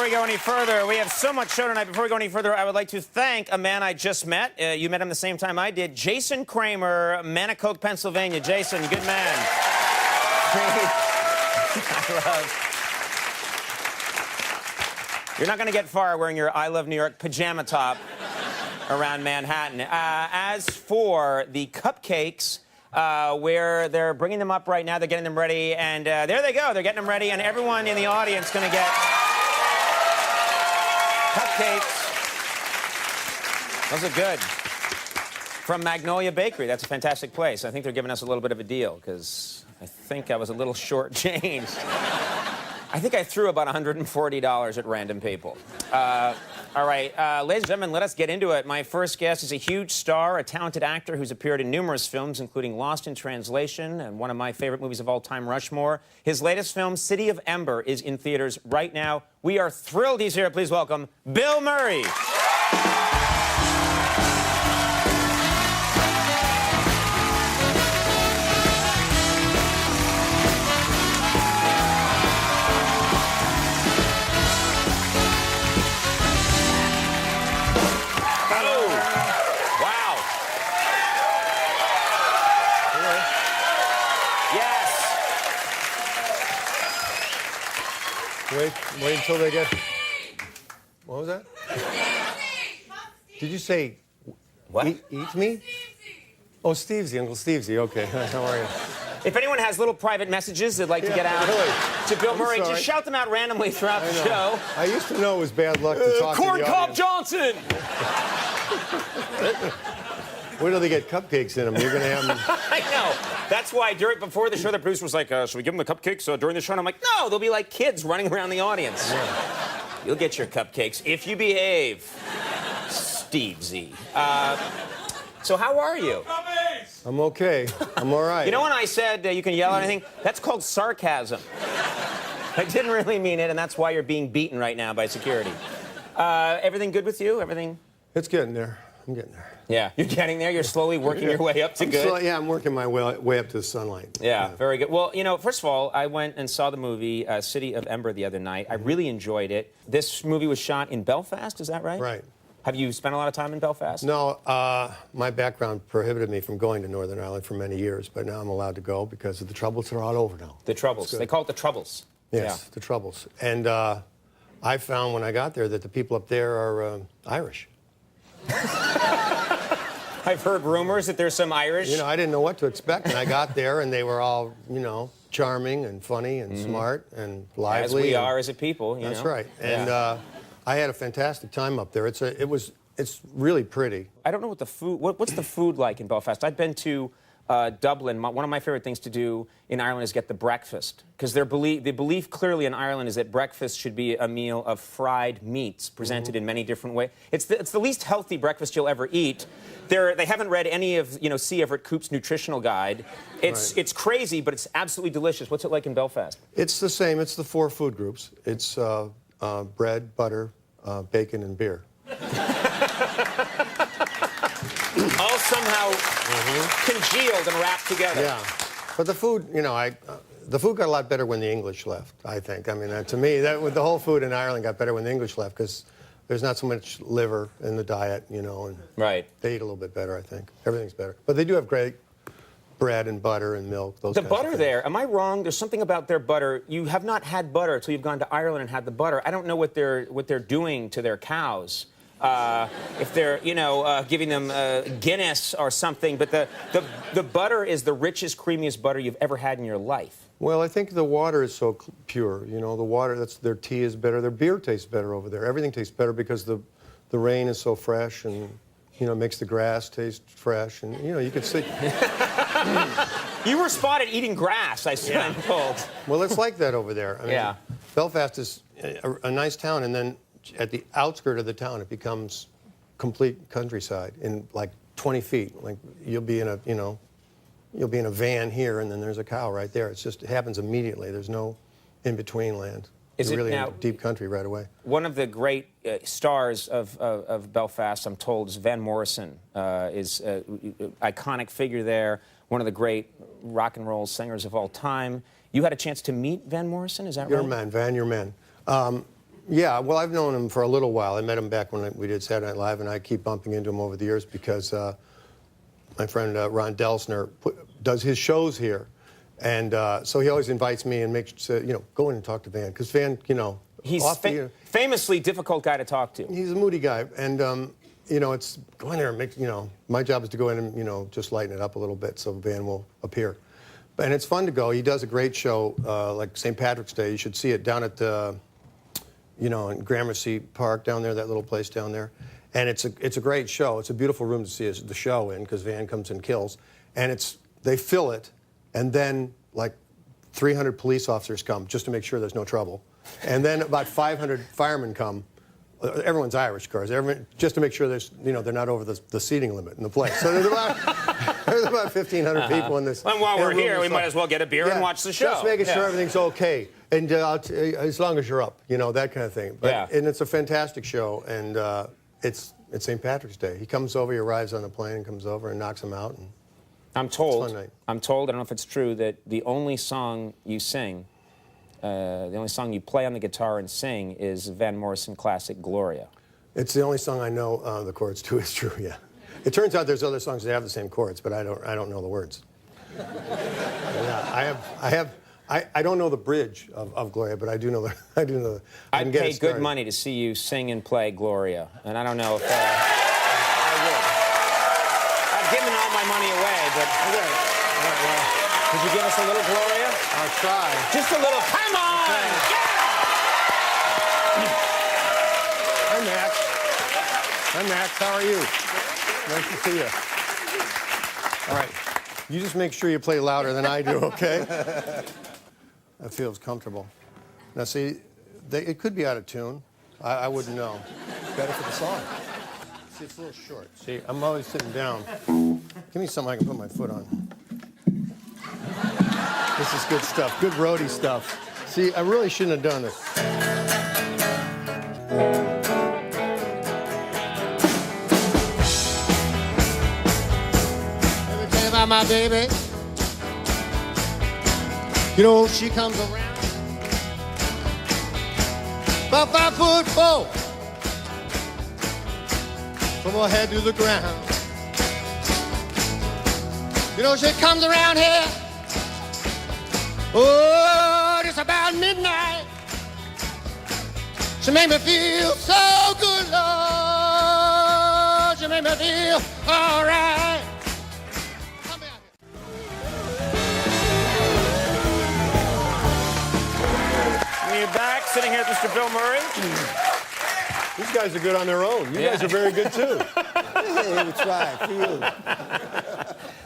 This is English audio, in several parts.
we go any further, we have so much show tonight. Before we go any further, I would like to thank a man I just met. You met him the same time I did. Jason Kramer, Manicoke, Pennsylvania. Jason, good man. You're not going to get far wearing your I Love New York pajama top around Manhattan. As for the cupcakes, where they're bringing them up right now, they're getting them ready, and there they go. They're getting them ready, and everyone in the audience is going to get cupcakes. Those are good. From Magnolia Bakery. That's a fantastic place. I think they're giving us a little bit of a deal, because I think I was a little shortchanged. I think I threw about $140 at random people. All right, ladies and gentlemen, let us get into it. My first guest is a huge star, a talented actor who's appeared in numerous films, including Lost in Translation and one of my favorite movies of all time, Rushmore. His latest film, City of Ember, is in theaters right now. We are thrilled he's here. Please welcome Bill Murray. Wait until they get... What was that? Did you say... What? Eat me? Oh, Stevesy, Uncle Stevesy. Okay, how are you? If anyone has little private messages they'd like to get out to Bill Murray, just shout them out randomly throughout the show. I used to know it was bad luck to talk to the Corn Cob audience. Johnson! Wait till they get cupcakes in them. You're going to have them... I know. That's why before the show, the producer was like, should we give them the cupcakes during the show? And I'm like, no, they'll be like kids running around the audience. Yeah. You'll get your cupcakes if you behave, Stevesy. So how are you? I'm okay. I'm all right. You know when I said you can yell at anything? That's called sarcasm. I didn't really mean it, and that's why you're being beaten right now by security. Everything good with you? Everything? It's getting there. I'm getting there. Yeah, you're getting there. You're slowly working your way up to good. I'm working my way up to the sunlight. Yeah, very good. Well, you know, first of all, I went and saw the movie City of Ember the other night. I really enjoyed it. This movie was shot in Belfast, is that right? Right. Have you spent a lot of time in Belfast? No, my background prohibited me from going to Northern Ireland for many years, but now I'm allowed to go because of the Troubles are all over now. The Troubles. They call it the Troubles. Yes, yeah. The Troubles. And I found when I got there that the people up there are Irish. I've heard rumors that there's some Irish. You know, I didn't know what to expect, and I got there, and they were all, you know, charming and funny and smart and lively. As we are as a people, you know. That's right. And I had a fantastic time up there. It's really pretty. I don't know what the food. What's the food like in Belfast? I've been to Dublin. One of my favorite things to do in Ireland is get the breakfast, because the belief clearly in Ireland is that breakfast should be a meal of fried meats presented in many different ways. It's the least healthy breakfast you'll ever eat. They haven't read any of C. Everett Koop's nutritional guide. It's crazy, but it's absolutely delicious. What's it like in Belfast? It's the same. It's the 4 food groups. It's bread, butter, bacon, and beer. All somehow congealed and wrapped together. Yeah, but the food, you know, the food got a lot better when the English left, I think. I mean, to me, the whole food in Ireland got better when the English left, because there's not so much liver in the diet, you know, and they eat a little bit better, I think. Everything's better. But they do have great bread and butter and milk, those kinds of butter things. there, am I wrong? There's something about their butter. You have not had butter until you've gone to Ireland and had the butter. I don't know what they're doing to their cows. If they're, giving them Guinness or something, but the butter is the richest, creamiest butter you've ever had in your life. Well, I think the water is so pure. You know, the water, their tea is better. Their beer tastes better over there. Everything tastes better because the rain is so fresh and, makes the grass taste fresh. And, you can see... You were spotted eating grass, I'm told. Well, it's like that over there. I mean, Belfast is a nice town, and then at the outskirt of the town, it becomes complete countryside in like 20 feet. Like you'll be in a van here, and then there's a cow right there. It happens immediately. There's no in-between land. You're really in deep country right away. One of the great stars of Belfast, I'm told, is Van Morrison. Is an iconic figure there. One of the great rock and roll singers of all time. You had a chance to meet Van Morrison, is that right? You're a man, Van, you're a man. Yeah, well, I've known him for a little while. I met him back when we did Saturday Night Live, and I keep bumping into him over the years because my friend Ron Delsner does his shows here. And so he always invites me and makes, go in and talk to Van. Because Van, he's famously difficult guy to talk to. He's a moody guy. And, it's go in there and make, my job is to go in and, just lighten it up a little bit so Van will appear. And it's fun to go. He does a great show, like St. Patrick's Day. You should see it down at, in Gramercy Park down there, that little place down there. And it's a great show. It's a beautiful room to see the show in because Van comes and kills. And they fill it, and then like 300 police officers come just to make sure there's no trouble. And then about 500 firemen come. Everyone's Irish, of course. Just to make sure they're not over the seating limit in the place. So there's about 1,500 people in this. And while we're here, we might as well get a beer and watch the show. Just making sure everything's okay, and as long as you're up, that kind of thing. But, and it's a fantastic show, and it's St. Patrick's Day. He comes over, he arrives on the plane, and comes over and knocks him out. And I'm told, I don't know if it's true, that the only song you sing, the only song you play on the guitar and sing is Van Morrison classic Gloria. It's the only song I know the chords to. It's true, yeah. It turns out there's other songs that have the same chords, but I don't know the words. Yeah, I don't know the bridge of Gloria, but I do know the. I'd pay good money to see you sing and play Gloria, and I don't know if I would. I've given all my money away, but could you give us a little Gloria? I'll try. Just a little. Come on! Hi, Max. Hi, Max. How are you? Nice to see you. All right. You just make sure you play louder than I do, okay? That feels comfortable. Now, see, it could be out of tune. I wouldn't know. It's better for the song. See, it's a little short. See, I'm always sitting down. Give me something I can put my foot on. This is good stuff. Good roadie stuff. See, I really shouldn't have done this. My baby, she comes around about 5'4" from her head to the ground. She comes around here, just about midnight. She made me feel so good, Lord. She made me feel all right. We're back, sitting here with Mr. Bill Murray. These guys are good on their own. You guys are very good, too. Hey, we try. For you.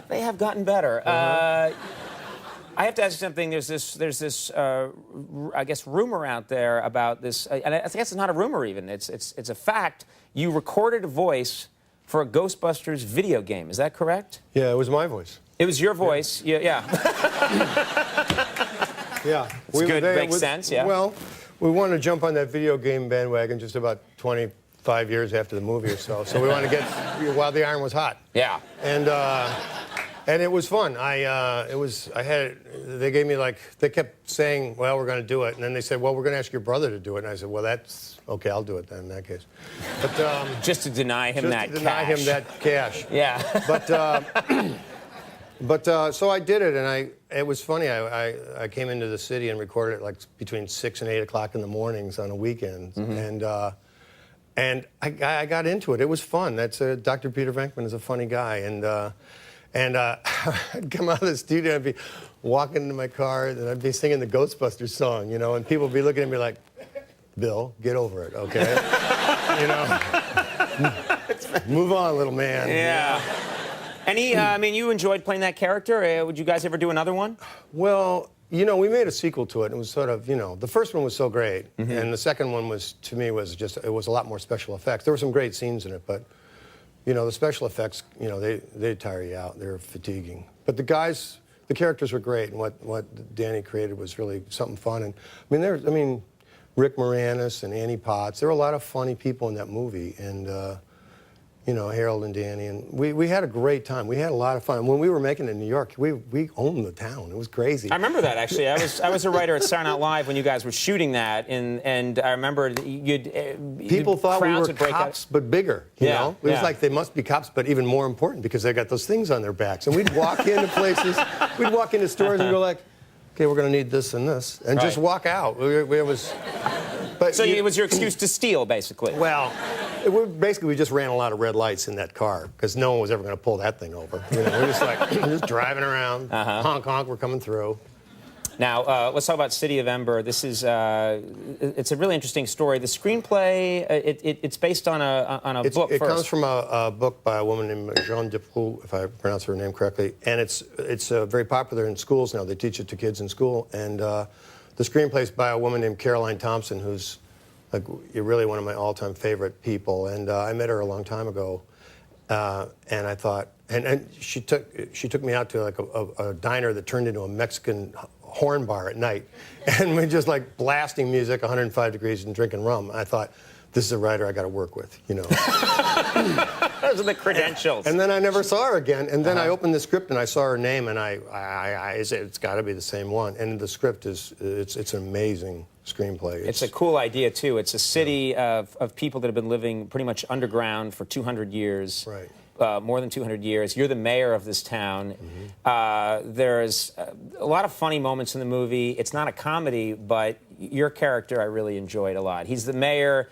They have gotten better. I have to ask you something. There's this I guess, rumor out there about this, and I guess it's not a rumor even. It's a fact. You recorded a voice for a Ghostbusters video game. Is that correct? Yeah, it was my voice. It was your voice. Yeah. Yeah. Makes sense, yeah. Well, we wanted to jump on that video game bandwagon just about 25 years after the movie or so. So we wanted to get while the iron was hot. Yeah. And it was fun. They gave me they kept saying, well, we're going to do it. And then they said, well, we're going to ask your brother to do it. And I said, well, that's okay, I'll do it then in that case. But just to deny him that cash. Deny him that cash. Yeah. But so I did it, and it was funny. I came into the city and recorded it between 6 and 8 o'clock in the mornings on the weekends, and I got into it. It was fun. That's Dr. Peter Venkman is a funny guy, and I'd come out of the studio, I'd be walking into my car, and I'd be singing the Ghostbusters song, and people would be looking at me like, Bill, get over it, okay? Move on, little man. Yeah. You enjoyed playing that character. Would you guys ever do another one? Well, we made a sequel to it. And it was sort of, the first one was so great. And the second one was, to me, it was a lot more special effects. There were some great scenes in it, but, the special effects, they tire you out. They're fatiguing. But the characters were great. And what Danny created was really something fun. And, Rick Moranis and Annie Potts. There were a lot of funny people in that movie. And you know, Harold and Danny, and we had a great time. We had a lot of fun. When we were making it in New York, we owned the town. It was crazy. I remember that, actually. I was a writer at Saturday Night Live when you guys were shooting that, and I remember People thought we crowds were would break out. cops, but bigger, you know? It was like they must be cops, but even more important because they got those things on their backs. And we'd walk into places, we'd walk into stores and go like, okay, we're going to need this and this, and just walk out. It was... But so it was your excuse to steal, basically. Well, basically we just ran a lot of red lights in that car because no one was ever going to pull that thing over. You know, we're just like just driving around, honk honk, we're coming through. Now let's talk about City of Ember. This is it's a really interesting story. The screenplay it's based on a book. It first. comes from a book by a woman named Jeanne Deproux, if I pronounce her name correctly, and it's very popular in schools now. They teach it to kids in school, and the screenplay is by a woman named Caroline Thompson, who's like really one of my all-time favorite people. And I met her a long time ago, and I thought, and she took me out to like a diner that turned into a Mexican horn bar at night, and we just like blasting music, 105 degrees, and drinking rum. I thought, this is a writer I got to work with, you know. Those are the credentials. And then I never saw her again. And then I opened the script and I saw her name, and I said, it's got to be the same one. And the script it's an amazing screenplay. It's a cool idea too. It's a city of people that have been living pretty much underground for 200 years. Right. More than 200 years. You're the mayor of this town. There's a lot of funny moments in the movie. It's not a comedy, but your character I really enjoyed a lot. He's the mayor.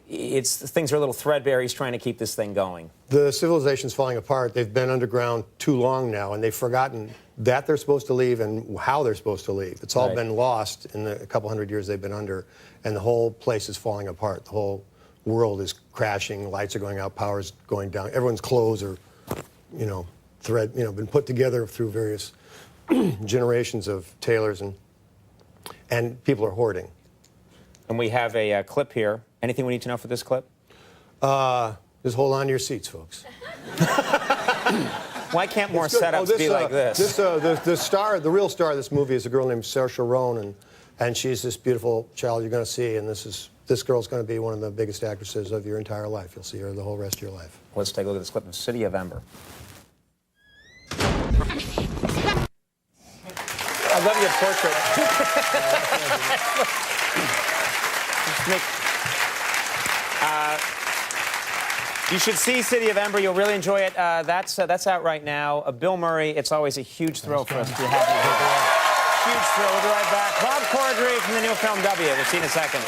Things are a little threadbare. He's trying to keep this thing going. The civilization's falling apart. They've been underground too long now, and they've forgotten that they're supposed to leave and how they're supposed to leave. It's all been lost in the couple hundred years they've been under, and the whole place is falling apart. The whole world is crashing. Lights are going out. Power's going down. Everyone's clothes are, you know, been put together through various generations of tailors, and people are hoarding. And we have a clip here. Anything we need to know for this clip? Just hold on to your seats, folks. Why can't more setups be like this? The real star of this movie is a girl named Saoirse Ronan, and she's this beautiful child you're going to see, and this girl's going to be one of the biggest actresses of your entire life. You'll see her the whole rest of your life. Let's take a look at this clip of City of Ember. I love your portrait. You should see City of Ember. You'll really enjoy it. That's out right now. Bill Murray, it's always a huge thrill for us to have you here. Huge thrill. We'll be right back. Bob Cordry from the new film W. We'll see you in a second.